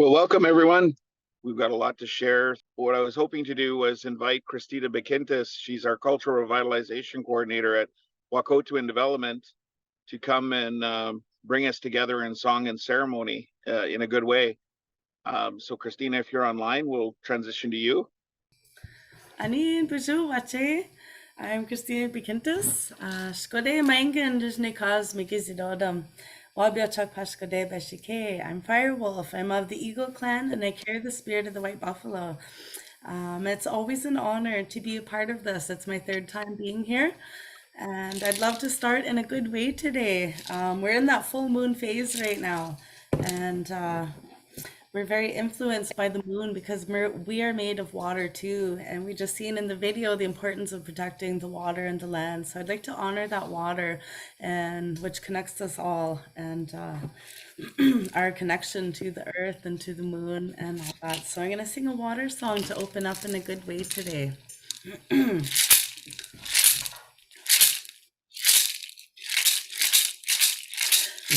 Well, welcome everyone. We've got a lot to share. What I was hoping to do was invite Christina Bekintis. She's our cultural revitalization coordinator at Wahkohtowin Development to come and bring us together in song and ceremony in a good way. So Christina, if you're online, we'll transition to you. Ani Buju Wache. I'm Christina Bekintis. Skode Manga Indigenous cause Mikizidodam. Wabiachak Pashkode Beshike. I'm Firewolf. I'm of the Eagle Clan and I carry the spirit of the White Buffalo. It's always an honor to be a part of this. It's my third time being here. And I'd love to start in a good way today. We're in that full moon phase right now. And we're very influenced by the moon because we are made of water too. And we just seen in the video the importance of protecting the water and the land. So I'd like to honor that water and which connects us all and our connection to the earth and to the moon and all that. So I'm going to sing a water song to open up in a good way today.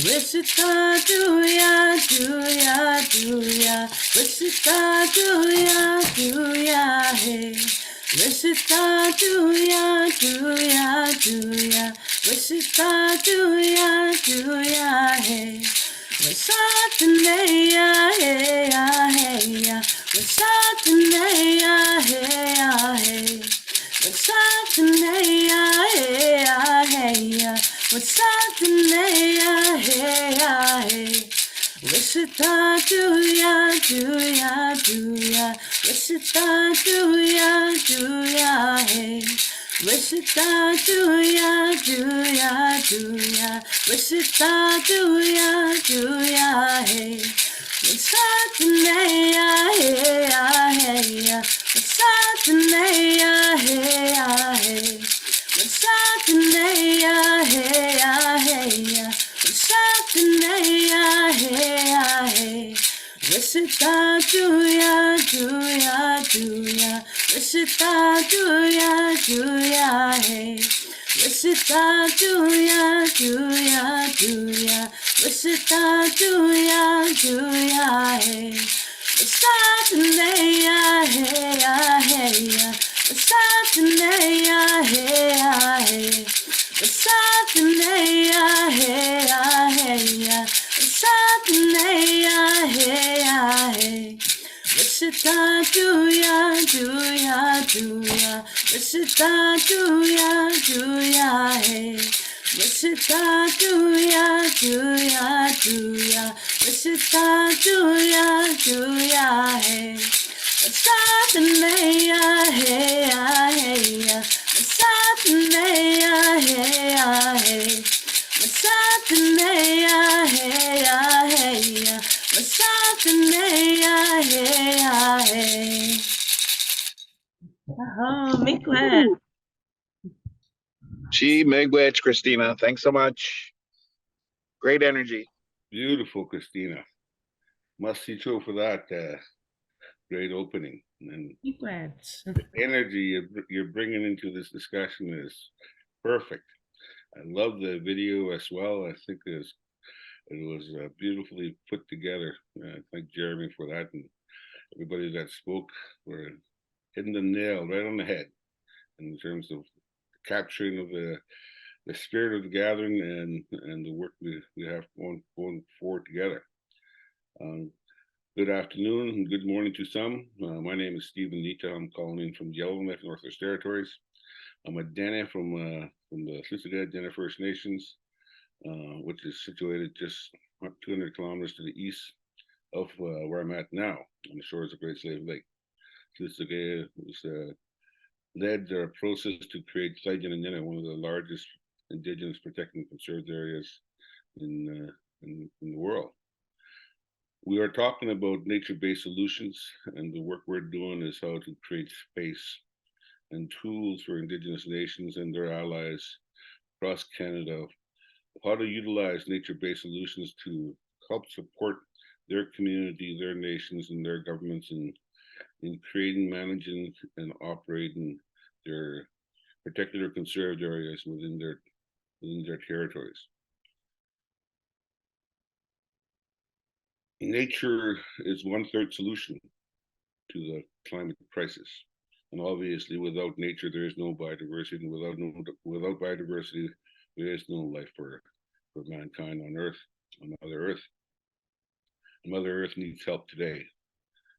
Wichita do ya, Wichita do ya, hey. Wichita do ya, Wichita do ya, hey. Wishatanaya, hey, hey, Wishatanaya, hey, hey. Wishatanaya, hey, hey. Wishatanaya, hey, hey. Wishita do ya, Wishita do ya, hey. Wishita do ya, Wishita do ya, hey. Wishatanaya, hey, hey. Wishatanaya, hey, hey. Wolastoqiyik, hey, hey, Wolastoqiyik, hey, hey. Wishita do ya, Wishita do ya, hey. Wishita do ya, Wishita do ya, hey. Wolastoqiyik, hey, hey. Wolastoqiyik, hey, hey. Wolastoqiyik, hey, hey. Wolastoqiyik, hey, hey. Wishita do ya, Wishita do ya, hey. Wishita do ya, Wishita do ya, hey. Wolastoqiyik, hey, hey. Wolastoqiyik, hey, hey. Wolastoqiyik, hey, hey. Wolastoqiyik, hey, hey. Oh, Miigwech. Gee, miigwech, Christina. Thanks so much. Great energy. Beautiful, Christina. Must see true for that great opening. And Miigwech. the energy you're bringing into this discussion is perfect. I love the video as well. I think it was beautifully put together. Thank Jeremy for that, and everybody that spoke for hitting the nail right on the head in terms of capturing of the spirit of the gathering and the work we have going forward together. Good afternoon and good morning to some. My name is Stephen Nietzsche. I'm calling in from Yellowknife, Northwest Territories. I'm a Dene from the Sitansisk Dene First Nations, which is situated just 200 kilometers to the east of where I'm at now, on the shores of Great Slave Lake. Sitansisk led their process to create Saijan and Nina, one of the largest indigenous protected and conserved areas in the world. We are talking about nature-based solutions, and the work we're doing is how to create space and tools for Indigenous nations and their allies across Canada, how to utilize nature-based solutions to help support their community, their nations, and their governments in creating, managing, and operating their protected or conserved areas within their territories. nature is 1/3 solution to the climate crisis. And obviously, without nature, there is no biodiversity. And without biodiversity, there is no life for mankind on Earth, on Mother Earth. Mother Earth needs help today.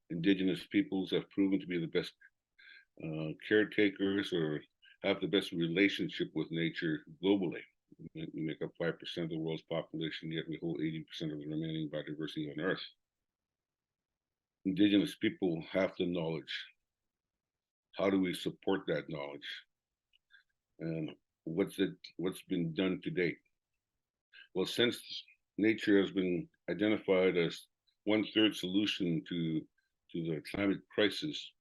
Indigenous peoples have proven to be the best caretakers or have the best relationship with nature globally. We make up 5% of the world's population, yet we hold 80% of the remaining biodiversity on Earth. Indigenous people have the knowledge. How do we support that knowledge? And what's been done to date? Well, since nature has been identified as 1/3 solution to the climate crisis,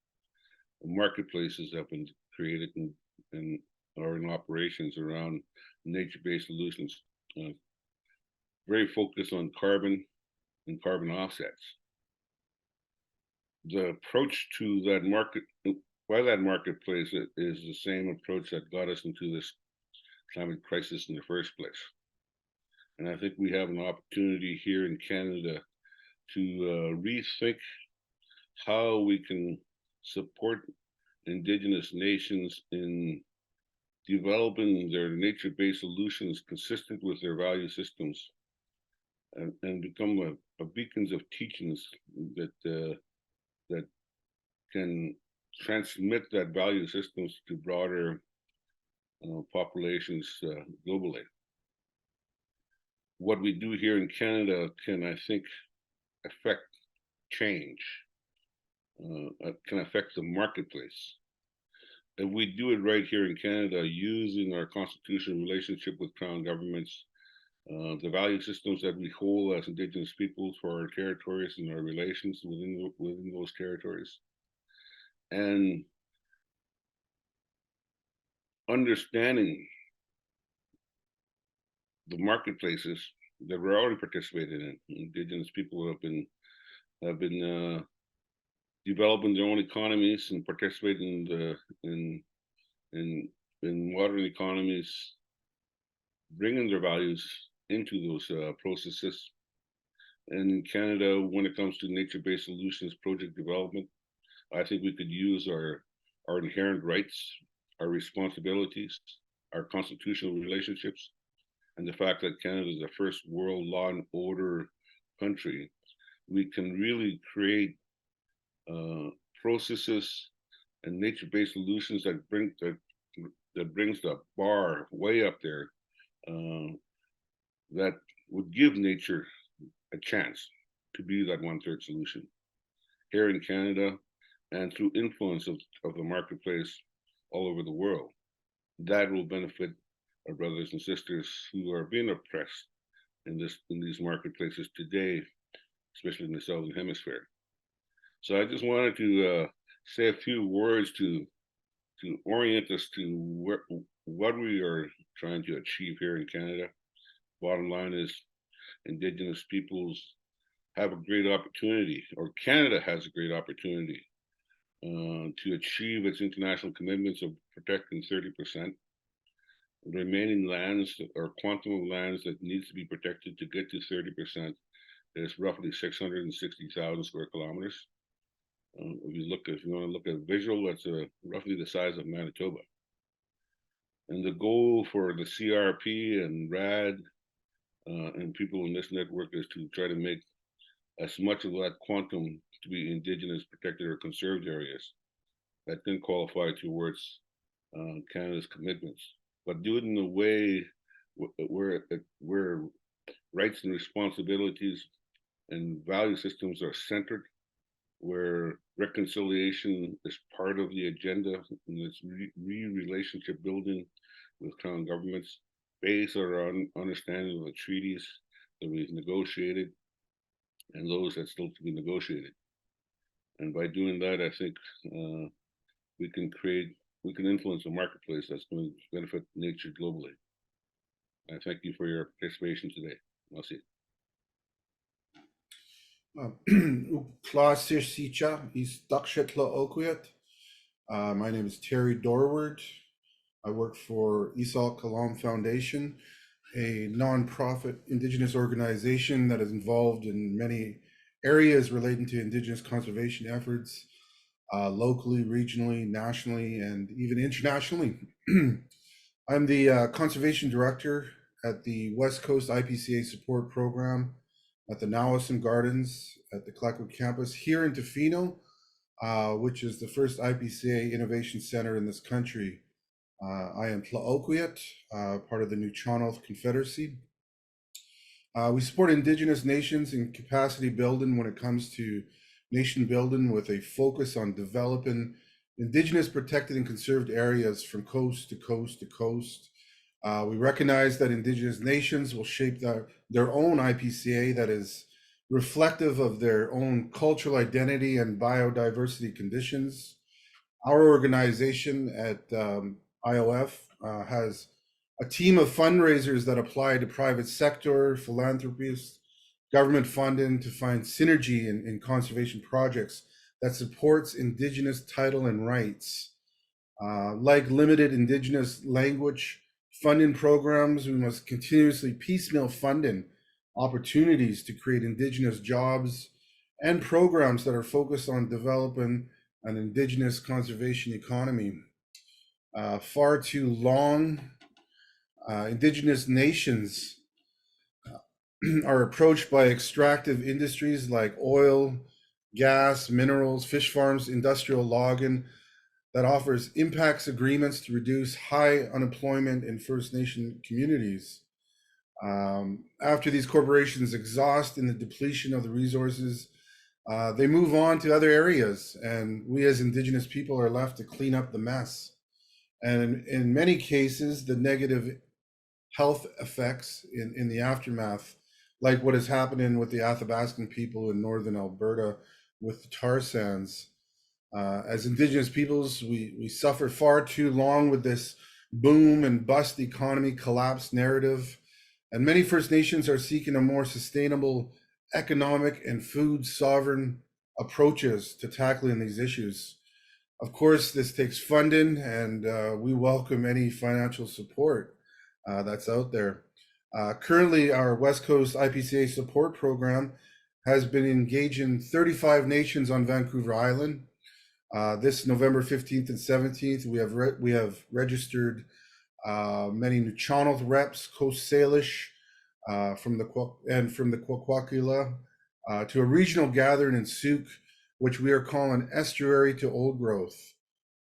marketplaces have been created and are in operations around nature-based solutions, very focused on carbon and carbon offsets. The approach to that marketplace is the same approach that got us into this climate crisis in the first place. And I think we have an opportunity here in Canada to rethink how we can support Indigenous nations in developing their nature-based solutions consistent with their value systems, and become a beacons of teachings that can transmit that value systems to broader populations globally. What we do here in Canada can, I think, affect change, can affect the marketplace. If we do it right here in Canada, using our constitutional relationship with Crown governments, the value systems that we hold as Indigenous peoples for our territories and our relations within those territories, and understanding the marketplaces that we're already participating in. Indigenous people have been developing their own economies and participating in modern economies, bringing their values into those processes. And in Canada, when it comes to nature-based solutions project development, I think we could use our inherent rights, our responsibilities, our constitutional relationships, and the fact that Canada is the first world law and order country. We can really create processes and nature-based solutions that brings the bar way up there, that would give nature a chance to be that 1/3 solution here in Canada, and through influence of the marketplace all over the world. That will benefit our brothers and sisters who are being oppressed in these marketplaces today, especially in the Southern Hemisphere. So I just wanted to say a few words to orient us to what we are trying to achieve here in Canada. Bottom line is, Indigenous peoples have a great opportunity, or Canada has a great opportunity to achieve its international commitments of protecting 30%. The remaining lands, or quantum of lands that needs to be protected to get to 30%, is roughly 660,000 square kilometers. If you want to look at visual, that's roughly the size of Manitoba. And the goal for the CRP and RAD and people in this network is to try to make as much of that quantum to be Indigenous, protected, or conserved areas that can qualify towards Canada's commitments, but do it in a way where rights and responsibilities and value systems are centered, where reconciliation is part of the agenda, and this relationship building with Crown governments based on our understanding of the treaties that we've negotiated and those that still to be negotiated. And by doing that, I think we can influence a marketplace that's going to benefit nature globally. I thank you for your participation today. Merci. My name is Terry Dorward. I work for Esau Kalam Foundation, a nonprofit Indigenous organization that is involved in many areas relating to Indigenous conservation efforts, locally, regionally, nationally, and even internationally. I'm the Conservation Director at the West Coast IPCA Support Program at the Nowison Gardens at the Collective Campus here in Tofino, which is the first IPCA Innovation Center in this country. I am Wolastoqiyik, part of the Nuu-chah-nulth Confederacy. We support Indigenous nations in capacity building when it comes to nation building, with a focus on developing Indigenous protected and conserved areas from coast to coast to coast. We recognize that Indigenous nations will shape their own IPCA that is reflective of their own cultural identity and biodiversity conditions. Our organization at IOF has a team of fundraisers that apply to private sector, philanthropists, government funding to find synergy in conservation projects that supports Indigenous title and rights. Like limited Indigenous language funding programs, we must continuously piecemeal funding opportunities to create Indigenous jobs and programs that are focused on developing an Indigenous conservation economy. Far too long, Indigenous nations are approached by extractive industries like oil, gas, minerals, fish farms, industrial logging that offers impacts agreements to reduce high unemployment in First Nation communities. After these corporations exhaust in the depletion of the resources, they move on to other areas, and we as Indigenous people are left to clean up the mess. And in many cases, the negative health effects in the aftermath, like what is happening with the Athabascan people in northern Alberta with the tar sands. As Indigenous peoples, we suffer far too long with this boom and bust economy collapse narrative. And many First Nations are seeking a more sustainable economic and food sovereign approaches to tackling these issues. Of course, this takes funding, and we welcome any financial support that's out there. Currently, our West Coast IPCA support program has been engaging 35 nations on Vancouver Island. This November 15th and 17th, we have registered many Nuu-chah-nulth reps, Coast Salish, from the Kwakwaka'wakw, to a regional gathering in Souk, which we are calling Estuary to Old Growth.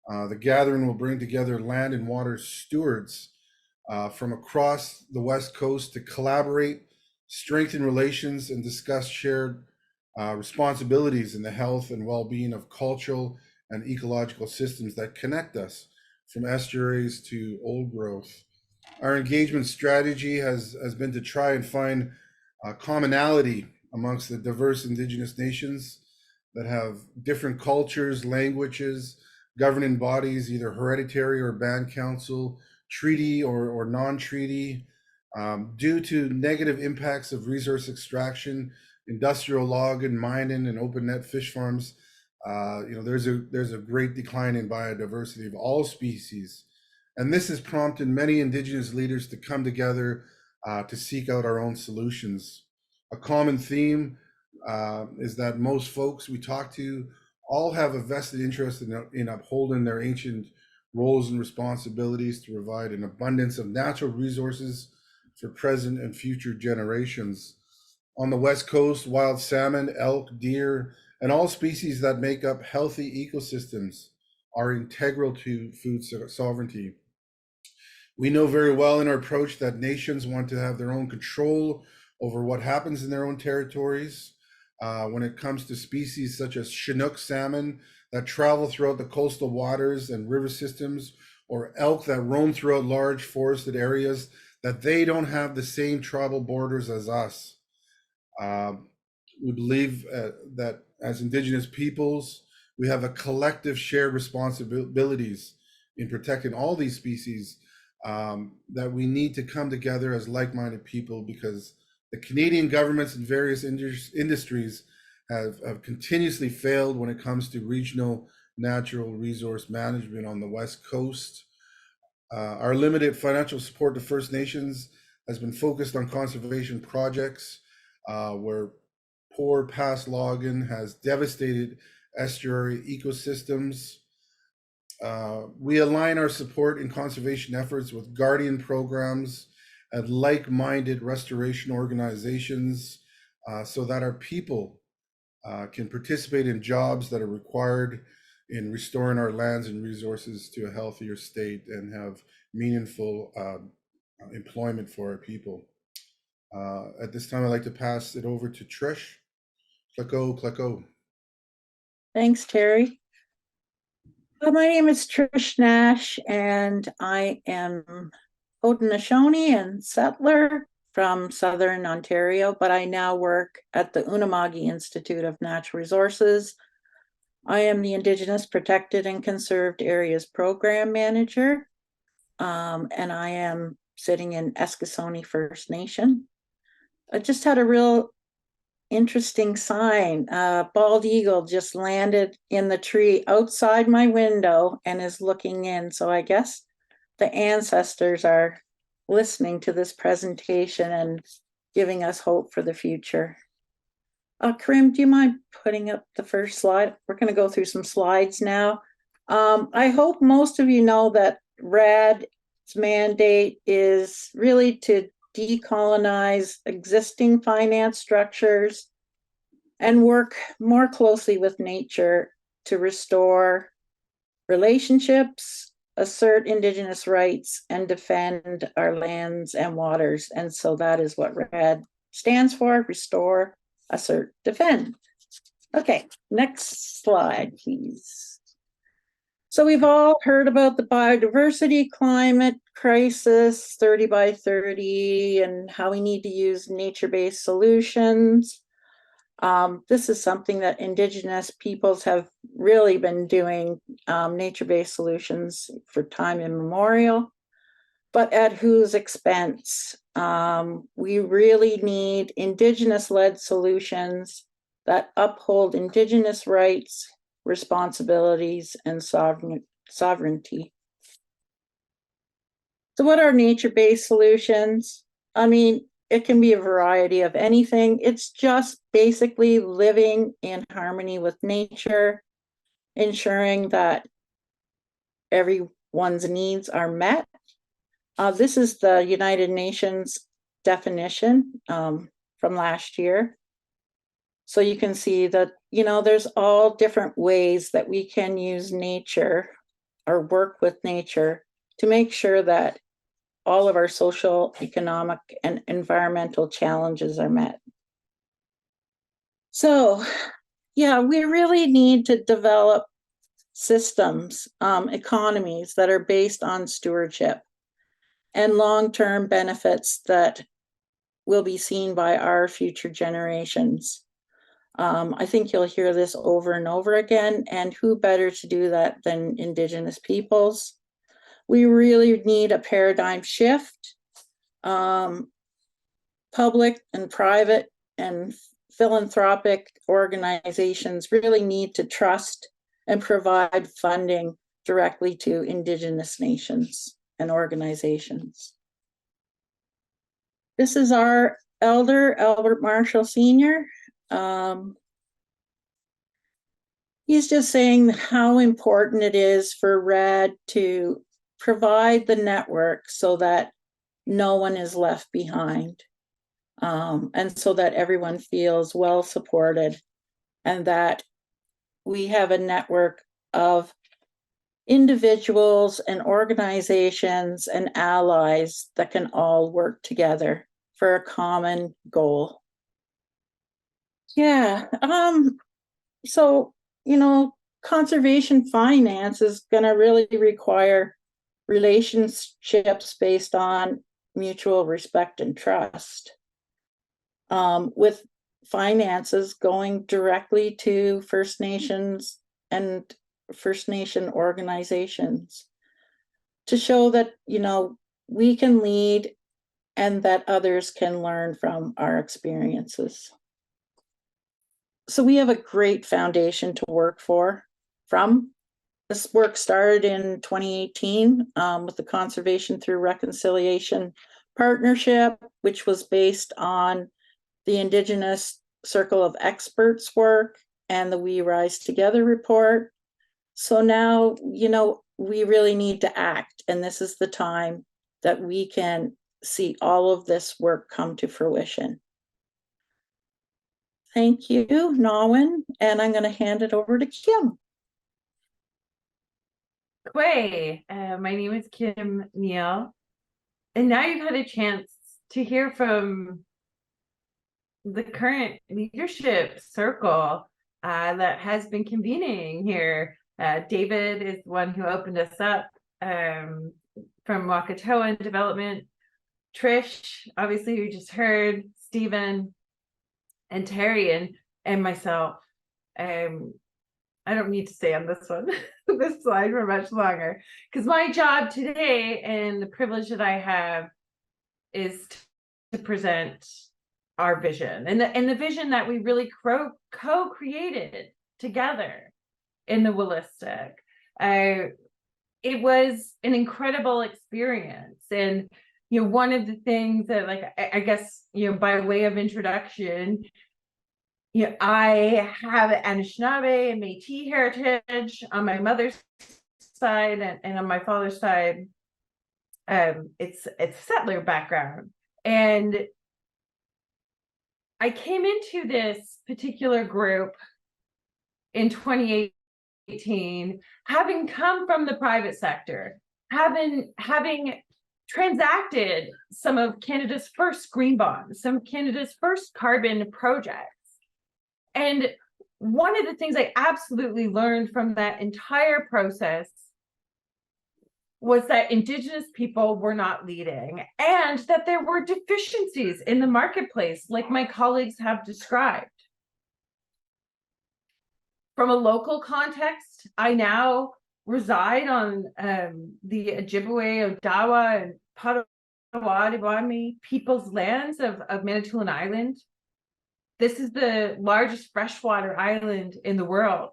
The gathering will bring together land and water stewards from across the West Coast to collaborate, strengthen relations, and discuss shared responsibilities in the health and well-being of cultural and ecological systems that connect us from estuaries to old growth. Our engagement strategy has been to try and find commonality amongst the diverse Indigenous nations that have different cultures, languages, governing bodies, either hereditary or band council, treaty or non-treaty. Due to negative impacts of resource extraction, industrial logging, mining, and open net fish farms, there's a great decline in biodiversity of all species. And this has prompted many Indigenous leaders to come together to seek out our own solutions. A common theme is that most folks we talk to all have a vested interest in upholding their ancient roles and responsibilities to provide an abundance of natural resources for present and future generations. On the West Coast, wild salmon, elk, deer, and all species that make up healthy ecosystems are integral to food sovereignty. We know very well in our approach that nations want to have their own control over what happens in their own territories. When it comes to species such as Chinook salmon that travel throughout the coastal waters and river systems, or elk that roam throughout large forested areas, that they don't have the same tribal borders as us. We believe that as Indigenous peoples, we have a collective shared responsibilities in protecting all these species, that we need to come together as like-minded people, because the Canadian governments and various industries have continuously failed when it comes to regional natural resource management on the West Coast. Our limited financial support to First Nations has been focused on conservation projects where poor past logging has devastated estuary ecosystems. We align our support in conservation efforts with guardian programs and like-minded restoration organizations so that our people can participate in jobs that are required in restoring our lands and resources to a healthier state and have meaningful employment for our people. At this time, I'd like to pass it over to Trish. Clecco. Thanks, Terry. My name is Trish Nash, and I am Haudenosaunee and settler from Southern Ontario, but I now work at the Unama'ki Institute of Natural Resources. I am the Indigenous Protected and Conserved Areas Program Manager, and I am sitting in Eskasoni First Nation. I just had a real interesting sign. Bald eagle just landed in the tree outside my window and is looking in. So I guess the ancestors are listening to this presentation and giving us hope for the future. Karim, do you mind putting up the first slide? We're going to go through some slides now. I hope most of you know that RAD's mandate is really to decolonize existing finance structures and work more closely with nature to restore relationships, assert Indigenous rights, and defend our lands and waters. And so that is what RAD stands for: restore, assert, defend. Okay, next slide, please. So we've all heard about the biodiversity climate crisis, 30 by 30, and how we need to use nature-based solutions. This is something that Indigenous peoples have really been doing, nature-based solutions for time immemorial, but at whose expense? We really need Indigenous-led solutions that uphold Indigenous rights, responsibilities, and sovereignty. So what are nature-based solutions? I mean, it can be a variety of anything. It's just basically living in harmony with nature, ensuring that everyone's needs are met. This is the United Nations definition from last year. So you can see that, you know, there's all different ways that we can use nature or work with nature to make sure that all of our social, economic, and environmental challenges are met. So, yeah, we really need to develop systems, economies that are based on stewardship and long-term benefits that will be seen by our future generations. I think you'll hear this over and over again, and who better to do that than Indigenous peoples? We really need a paradigm shift. Public and private and philanthropic organizations really need to trust and provide funding directly to Indigenous nations and organizations. This is our elder, Albert Marshall Sr. He's just saying how important it is for RAD to provide the network so that no one is left behind, and so that everyone feels well supported, and that we have a network of individuals and organizations and allies that can all work together for a common goal. Yeah, so, you know, conservation finance is going to really require relationships based on mutual respect and trust, with finances going directly to First Nations and First Nation organizations to show that, you know, we can lead and that others can learn from our experiences. So we have a great foundation to work from. This work started in 2018 with the Conservation Through Reconciliation Partnership, which was based on the Indigenous Circle of Experts work and the We Rise Together report. So now, we really need to act, and this is the time that we can see all of this work come to fruition. Thank you, Nawin, and I'm going to hand it over to Kim. Kwei, my name is Kim Neal, and now you've had a chance to hear from the current leadership circle that has been convening here. David is the one who opened us up from Wahkohtowin Development. Trish, obviously, you just heard, Stephen, and Terry, and myself. I don't need to stay on this one, this slide for much longer, because my job today and the privilege that I have is to present our vision and the vision that we really co-created together in the Wolastoq. It was an incredible experience, and one of the things that, like, I guess, by way of introduction, I have Anishinaabe and Métis heritage on my mother's side, and on my father's side, it's settler background. And I came into this particular group in 2018, having come from the private sector, having transacted some of Canada's first green bonds, some of Canada's first carbon projects. And one of the things I absolutely learned from that entire process was that Indigenous people were not leading, and that there were deficiencies in the marketplace, like my colleagues have described. From a local context, I now reside on the Ojibwe, Odawa, and Potawatomi people's lands of Manitoulin Island. This is the largest freshwater island in the world.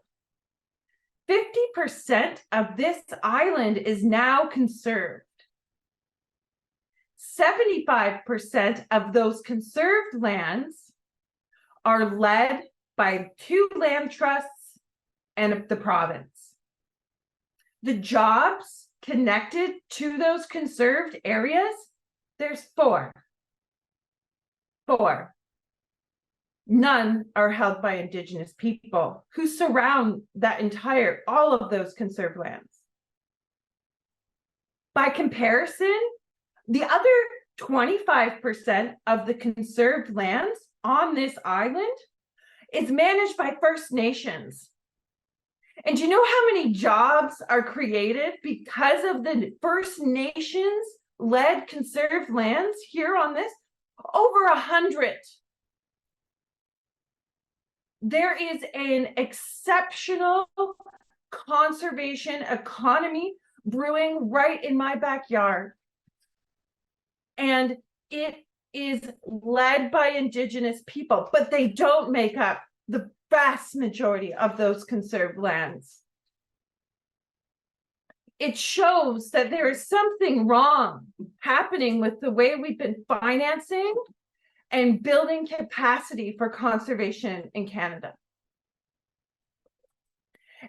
50% of this island is now conserved. 75% of those conserved lands are led by 2 land trusts and the province. The jobs connected to those conserved areas, there's 4. None are held by Indigenous people who surround all of those conserved lands. By comparison, the other 25% of the conserved lands on this island is managed by First Nations. And do you know how many jobs are created because of the First Nations-led conserved lands here on this? Over 100. There is an exceptional conservation economy brewing right in my backyard. And it is led by Indigenous people, but they don't make up the vast majority of those conserved lands. It shows that there is something wrong happening with the way we've been financing and building capacity for conservation in Canada.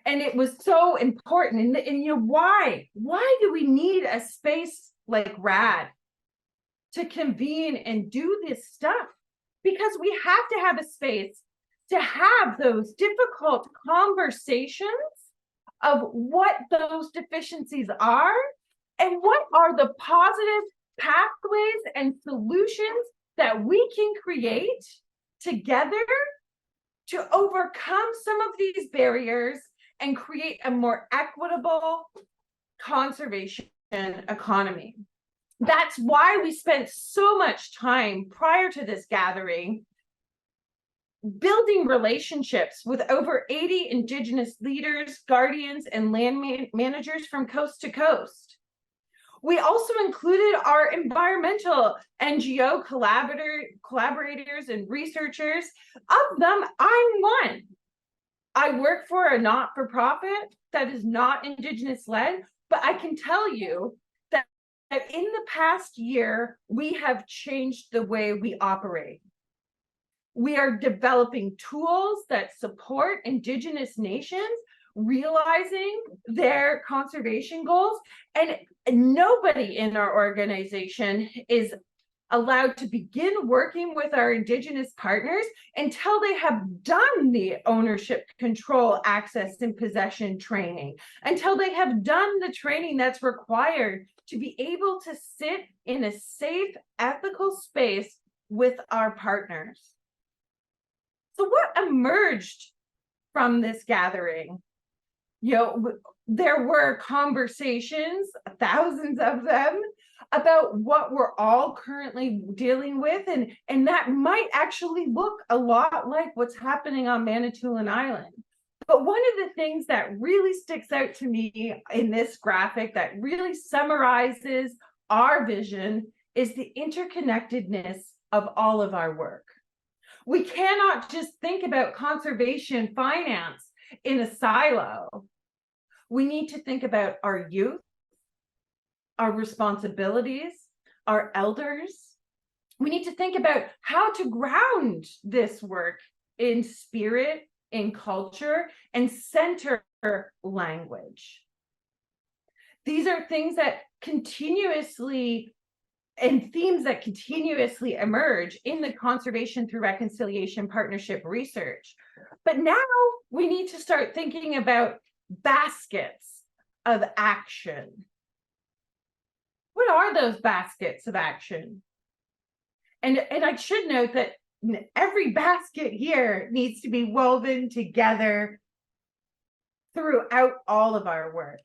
And it was so important. And why do we need a space like RAD to convene and do this stuff? Because we have to have a space to have those difficult conversations of what those deficiencies are and what are the positive pathways and solutions that we can create together to overcome some of these barriers and create a more equitable conservation economy. That's why we spent so much time prior to this gathering building relationships with over 80 Indigenous leaders, guardians, and land managers from coast to coast. We also included our environmental NGO collaborators and researchers. Of them, I'm one. I work for a not-for-profit that is not Indigenous-led, but I can tell you that in the past year, we have changed the way we operate. We are developing tools that support Indigenous nations realizing their conservation goals, and nobody in our organization is allowed to begin working with our Indigenous partners until they have done the ownership, control, access, and possession training, until they have done the training that's required to be able to sit in a safe, ethical space with our partners. So what emerged from this gathering? There were conversations, thousands of them, about what we're all currently dealing with, and that might actually look a lot like what's happening on Manitoulin Island. But one of the things that really sticks out to me in this graphic that really summarizes our vision is the interconnectedness of all of our work. We cannot just think about conservation finance in a silo. We need to think about our youth, our responsibilities, our elders. We need to think about how to ground this work in spirit, in culture, and center language. These are things that continuously and themes that continuously emerge in the Conservation Through Reconciliation Partnership research. But now we need to start thinking about baskets of action. What are those baskets of action? And I should note that every basket here needs to be woven together throughout all of our work.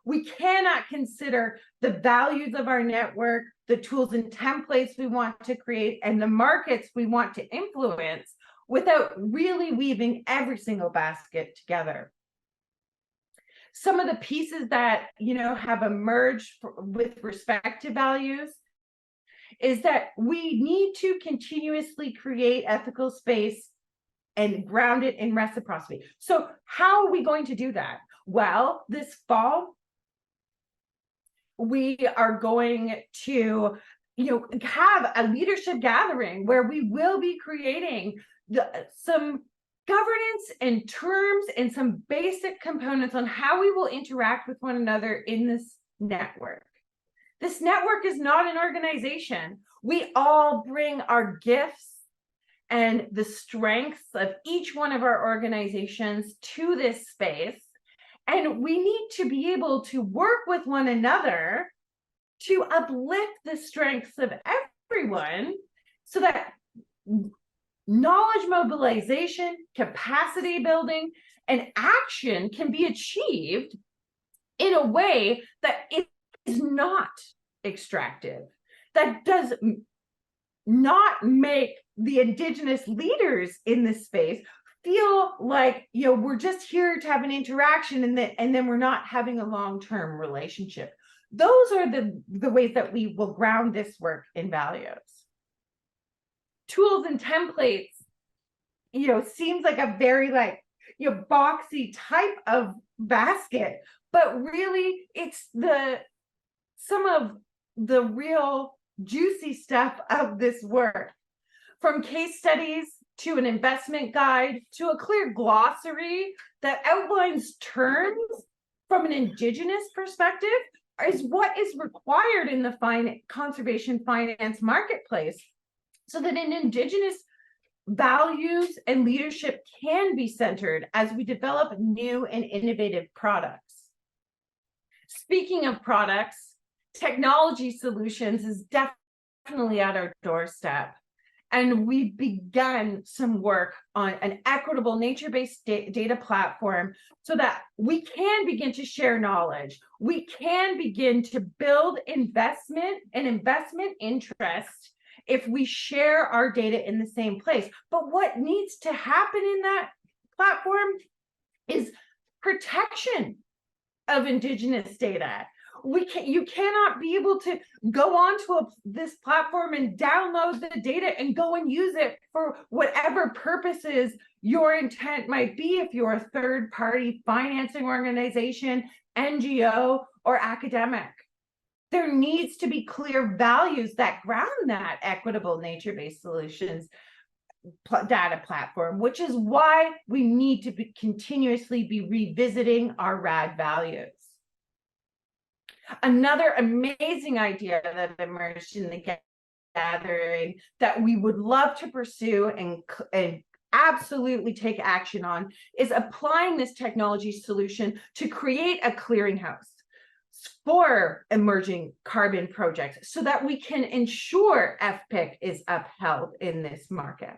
We cannot consider the values of our network, the tools and templates we want to create, and the markets we want to influence without really weaving every single basket together. Some of the pieces that have emerged with respect to values is that we need to continuously create ethical space and ground it in reciprocity. So how are we going to do that? Well, this fall, we are going to have a leadership gathering where we will be creating some governance and terms and some basic components on how we will interact with one another in this network. This network is not an organization. We all bring our gifts and the strengths of each one of our organizations to this space. And we need to be able to work with one another to uplift the strengths of everyone so that knowledge mobilization, capacity building, and action can be achieved in a way that is not extractive, that does not make the Indigenous leaders in this space feel like we're just here to have an interaction and then we're not having a long-term relationship. Those are the ways that we will ground this work in values. Tools and templates, seems like a very boxy type of basket, but really it's some of the real juicy stuff of this work, from case studies to an investment guide to a clear glossary that outlines terms from an Indigenous perspective is what is required in the conservation finance marketplace, so that an Indigenous values and leadership can be centered as we develop new and innovative products. Speaking of products, technology solutions is definitely at our doorstep. And we've begun some work on an equitable nature-based data platform so that we can begin to share knowledge. We can begin to build investment and investment interest if we share our data in the same place. But what needs to happen in that platform is protection of Indigenous data. You cannot be able to go onto this platform and download the data and go and use it for whatever purposes your intent might be if you're a third-party financing organization, NGO, or academic. There needs to be clear values that ground that equitable nature-based solutions. data platform, which is why we need to continuously be revisiting our RAD values. Another amazing idea that emerged in the gathering that we would love to pursue and absolutely take action on is applying this technology solution to create a clearinghouse for emerging carbon projects so that we can ensure FPIC is upheld in this market.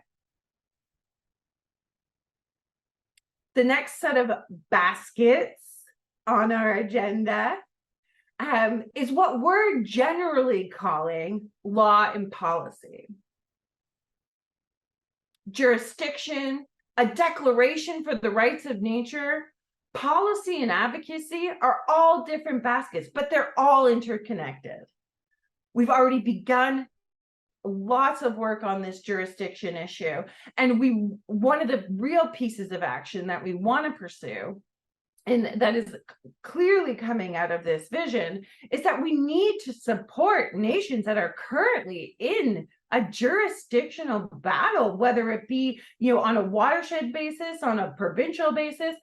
The next set of baskets on our agenda is what we're generally calling law and policy. Jurisdiction, a declaration for the rights of nature, policy and advocacy are all different baskets, but they're all interconnected. We've already begun lots of work on this jurisdiction issue, and one of the real pieces of action that we want to pursue, and that is clearly coming out of this vision, is that we need to support nations that are currently in a jurisdictional battle, whether it be, on a watershed basis, on a provincial basis.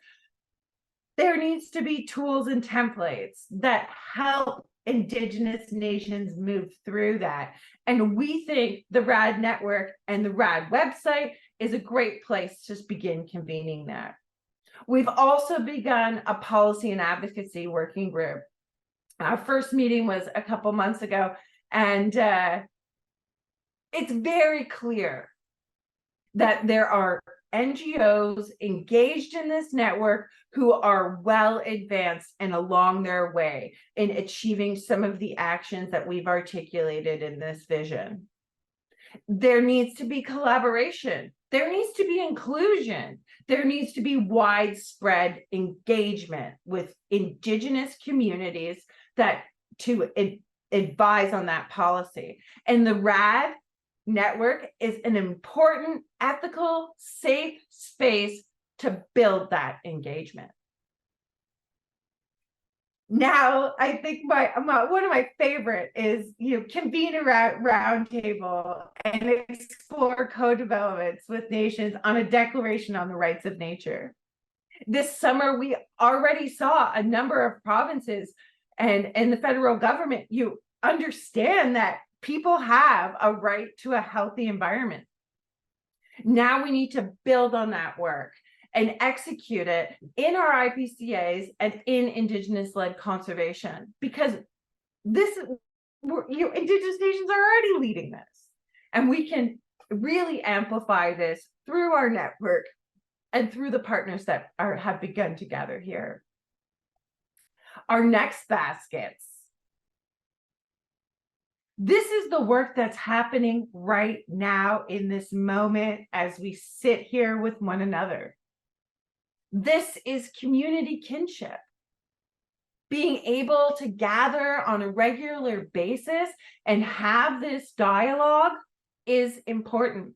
There needs to be tools and templates that help Indigenous nations move through that. And we think the RAD network and the RAD website is a great place to begin convening that. We've also begun a policy and advocacy working group. Our first meeting was a couple months ago, and it's very clear that there are NGOs engaged in this network who are well advanced and along their way in achieving some of the actions that we've articulated in this vision. There needs to be collaboration. There needs to be inclusion. There needs to be widespread engagement with Indigenous communities to advise on that policy. And the RAD network is an important, ethical, safe space to build that engagement. Now, I think one of my favorite is, convene a roundtable and explore co-developments with nations on a declaration on the rights of nature. This summer, we already saw a number of provinces and the federal government, understand that people have a right to a healthy environment. Now we need to build on that work and execute it in our IPCAs and in Indigenous-led conservation, because Indigenous nations are already leading this, and we can really amplify this through our network and through the partners that have begun to gather here. Our next baskets. This is the work that's happening right now in this moment as we sit here with one another. This is community kinship. Being able to gather on a regular basis and have this dialogue is important.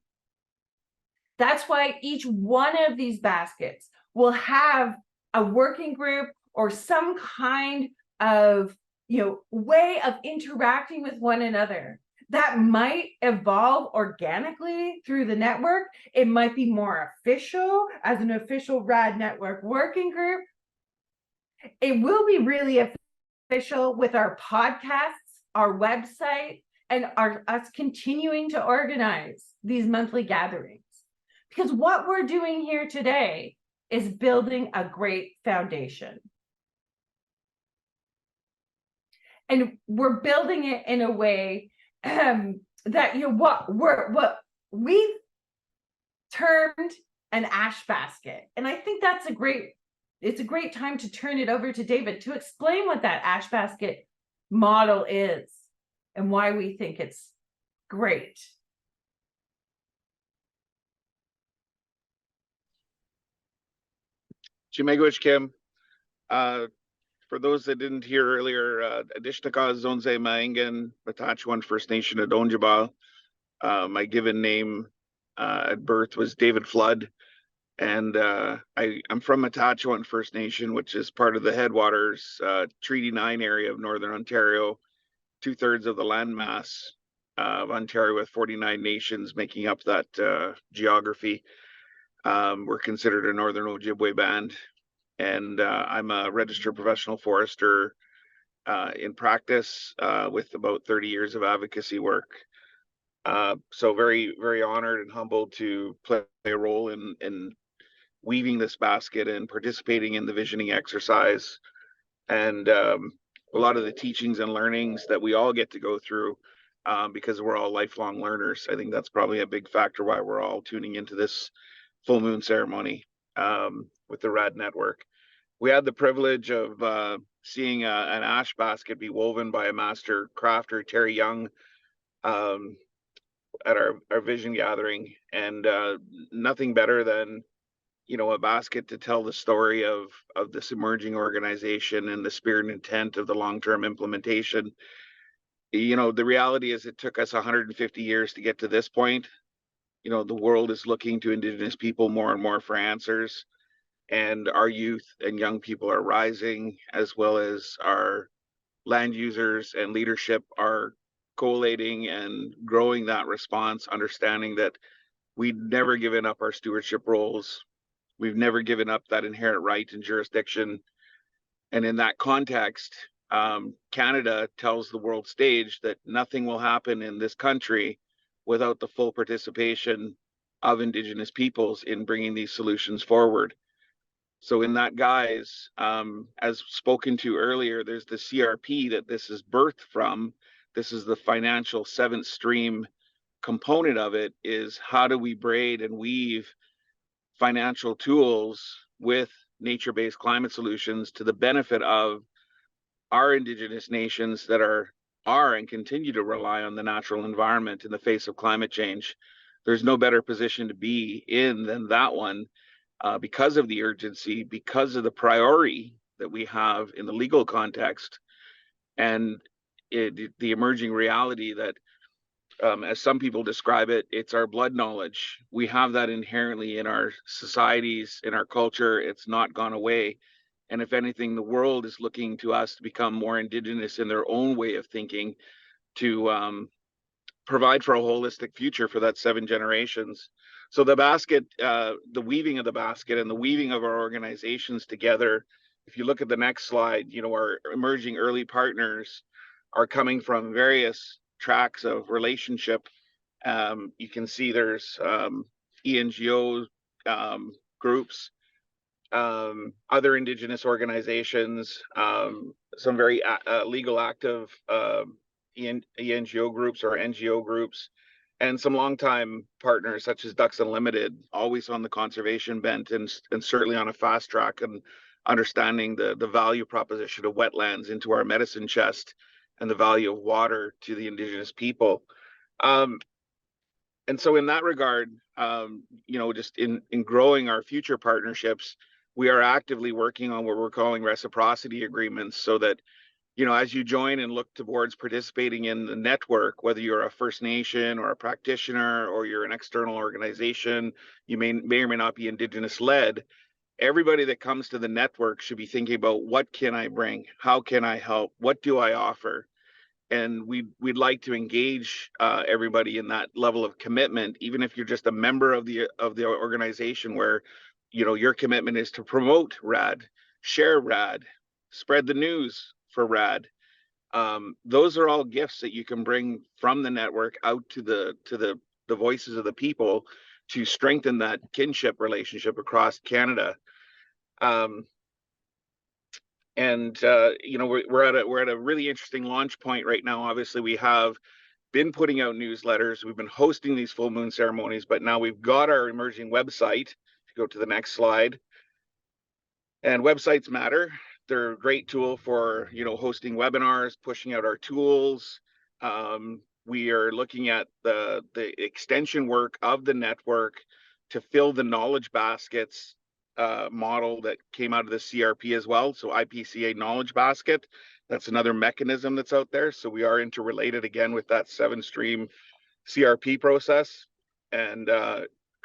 That's why each one of these baskets will have a working group or some kind of way of interacting with one another that might evolve organically through the network. It might be more official as an official RAD network working group. It will be really official with our podcasts, our website, and us continuing to organize these monthly gatherings. Because what we're doing here today is building a great foundation. And we're building it in a way that what we've termed an ash basket. And I think it's a great time to turn it over to David to explain what that ash basket model is and why we think it's great. Chimegwich Kim. For those that didn't hear earlier, Adishnaka Zonze Maengan, Batachuan First Nation of Donjabal. My given name at birth was David Flood, and I'm from Matachewan First Nation, which is part of the Headwaters Treaty 9 area of Northern Ontario, 2/3 of the landmass. of Ontario, with 49 nations making up that geography. We're considered a Northern Ojibwe band, and I'm a registered professional forester in practice with about 30 years of advocacy work. So very, very honored and humbled to play a role in weaving this basket and participating in the visioning exercise, and a lot of the teachings and learnings that we all get to go through, because we're all lifelong learners. I think that's probably a big factor why we're all tuning into this full moon ceremony with the RAD Network. We had the privilege of seeing an ash basket be woven by a master crafter, Terry Young, at our vision gathering, and nothing better than a basket to tell the story of this emerging organization and the spirit and intent of the long-term implementation. The reality is it took us 150 years to get to this point. The world is looking to Indigenous people more and more for answers, and our youth and young people are rising, as well as our land users and leadership are collating and growing that response, understanding that we've never given up our stewardship roles. We've never given up that inherent right and jurisdiction. And in that context, Canada tells the world stage that nothing will happen in this country without the full participation of Indigenous peoples in bringing these solutions forward. So in that guise, as spoken to earlier, there's the CRP that this is birthed from. This is the financial seventh stream component of it, is how do we braid and weave financial tools with nature-based climate solutions to the benefit of our Indigenous nations that are and continue to rely on the natural environment in the face of climate change. There's no better position to be in than that one, because of the urgency, because of the priority that we have in the legal context, and the emerging reality that, as some people describe it, it's our blood knowledge. We have that inherently in our societies, in our culture. It's not gone away. And if anything, the world is looking to us to become more Indigenous in their own way of thinking, to provide for a holistic future for that 7 generations. So the basket, the weaving of the basket and the weaving of our organizations together, if you look at the next slide, our emerging early partners are coming from various tracks of relationship. You can see there's ENGO groups, other Indigenous organizations, some very legal active ENGO groups or NGO groups, and some longtime partners such as Ducks Unlimited, always on the conservation bent, and certainly on a fast track and understanding the value proposition of wetlands into our medicine chest and the value of water to the Indigenous people. And so in that regard, just in growing our future partnerships, we are actively working on what we're calling reciprocity agreements, so that as you join and look towards participating in the network, whether you're a First Nation or a practitioner or you're an external organization, you may or may not be Indigenous-led, everybody that comes to the network should be thinking about, what can I bring? How can I help? What do I offer? And we'd like to engage everybody in that level of commitment, even if you're just a member of the organization, where your commitment is to promote RAD, share RAD, spread the news for RAD. Those are all gifts that you can bring from the network out to the voices of the people to strengthen that kinship relationship across Canada. We're at a really interesting launch point right now. Obviously, we have been putting out newsletters, we've been hosting these full moon ceremonies, but now we've got our emerging website. If you go to the next slide, and websites matter. They're a great tool for hosting webinars, pushing out our tools. We are looking at the extension work of the network to fill the knowledge baskets model that came out of the CRP as well. So IPCA knowledge basket, that's another mechanism that's out there. So we are interrelated again with that 7-stream CRP process. And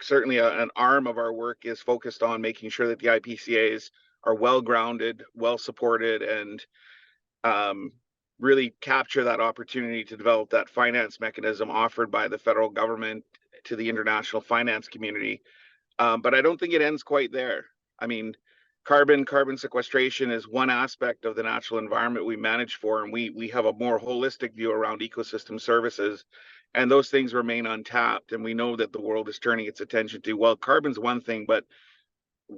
certainly an arm of our work is focused on making sure that the IPCAs are well grounded, well supported, and really capture that opportunity to develop that finance mechanism offered by the federal government to the international finance community. But I don't think it ends quite there. I mean, carbon sequestration is one aspect of the natural environment we manage for, and we have a more holistic view around ecosystem services, and those things remain untapped. And we know that the world is turning its attention to, well, carbon's one thing, but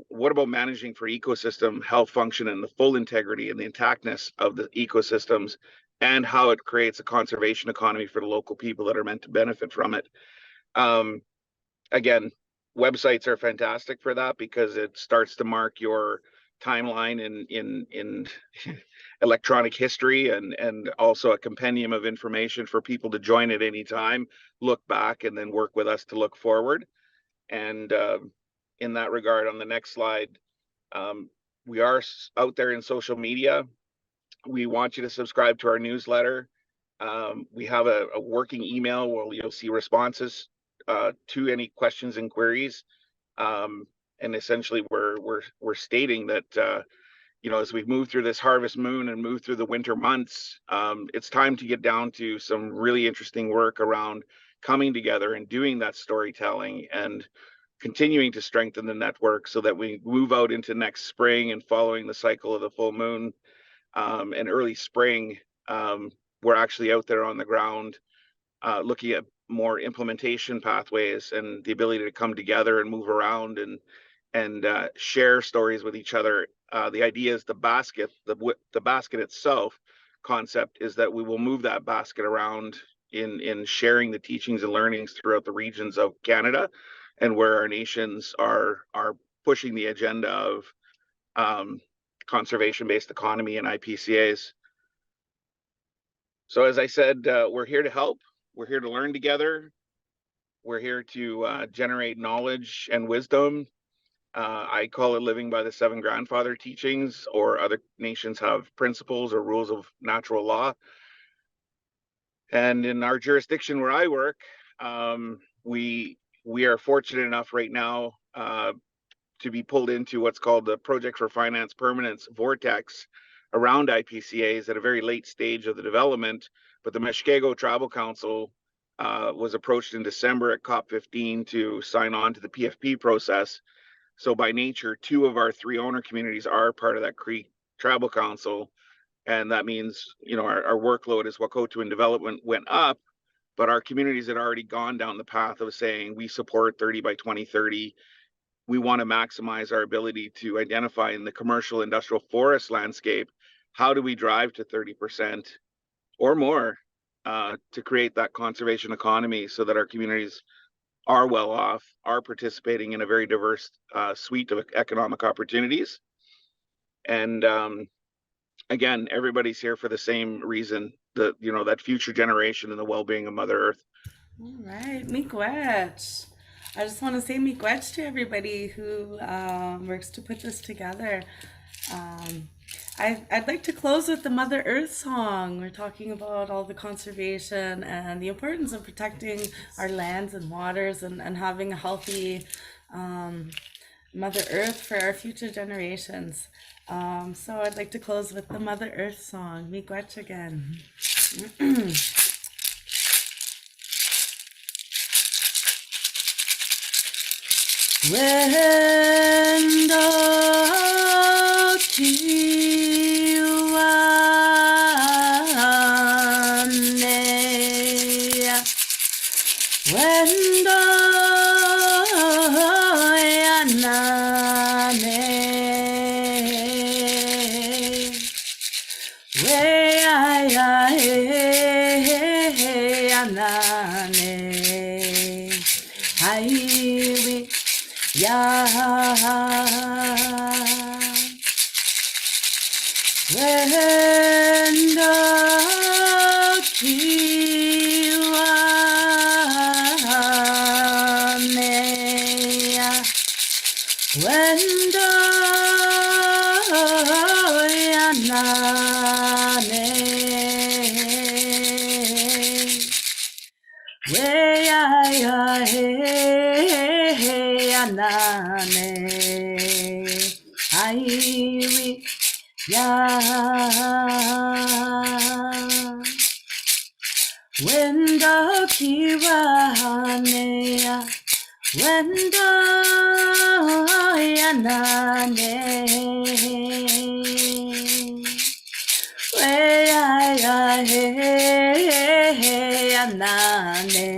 what about managing for ecosystem health function and the full integrity and the intactness of the ecosystems, and how it creates a conservation economy for the local people that are meant to benefit from it. Again, websites are fantastic for that because it starts to mark your timeline in electronic history, and also a compendium of information for people to join at any time, look back, and then work with us to look forward. And in that regard, on the next slide, we are out there in social media. We want you to subscribe to our newsletter. We have a working email where you'll see responses to any questions and queries. And essentially, we're stating that as we move through this harvest moon and move through the winter months, it's time to get down to some really interesting work around coming together and doing that storytelling and continuing to strengthen the network so that we move out into next spring and following the cycle of the full moon and early spring. We're actually out there on the ground looking at more implementation pathways and the ability to come together and move around and share stories with each other. The idea is the basket itself concept is that we will move that basket around in sharing the teachings and learnings throughout the regions of Canada, and where our nations are pushing the agenda of conservation-based economy and IPCAs. So as I said, we're here to help. We're here to learn together. We're here to generate knowledge and wisdom. I call it living by the 7 grandfather teachings, or other nations have principles or rules of natural law. And in our jurisdiction where I work, we are fortunate enough right now to be pulled into what's called the Project for Finance Permanence vortex around IPCAs at a very late stage of the development. But the Mushkego Tribal Council was approached in December at COP15 to sign on to the PFP process. So by nature, 2 of our 3 owner communities are part of that Cree Tribal Council. And that means, our workload as Wahkohtowin Development went up, but our communities had already gone down the path of saying we support 30 by 2030. We want to maximize our ability to identify in the commercial industrial forest landscape, how do we drive to 30% or more to create that conservation economy so that our communities are well off, are participating in a very diverse suite of economic opportunities. And again, everybody's here for the same reason, that future generation and the well-being of Mother Earth. All right, miigwech. I just want to say miigwech to everybody who works to put this together. I'd like to close with the Mother Earth song. We're talking about all the conservation and the importance of protecting our lands and waters and having a healthy Mother Earth for our future generations. So I'd like to close with the Mother Earth song. Miigwech again. Wendo kiwanea, wendo yanane, weya he yanane,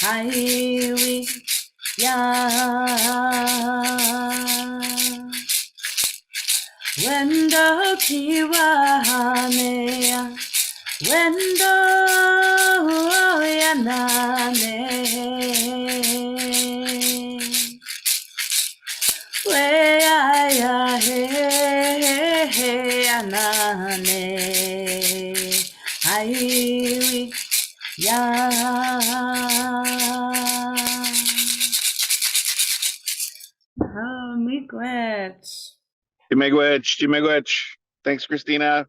haiwi ya. Wendo kiwanea, wendo yanane, weya he yanane, haiwi ya. Miigwech. Jimegwech. Thanks, Christina.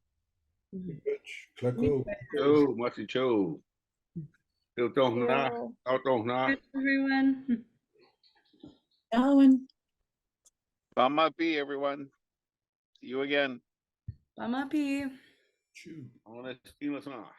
Kleko. Cho, Masi Cho. Tiltong na, Tautong na. Everyone. Owen. Bamapi, everyone. See you again. Bamapi. Chew. On that steam us off.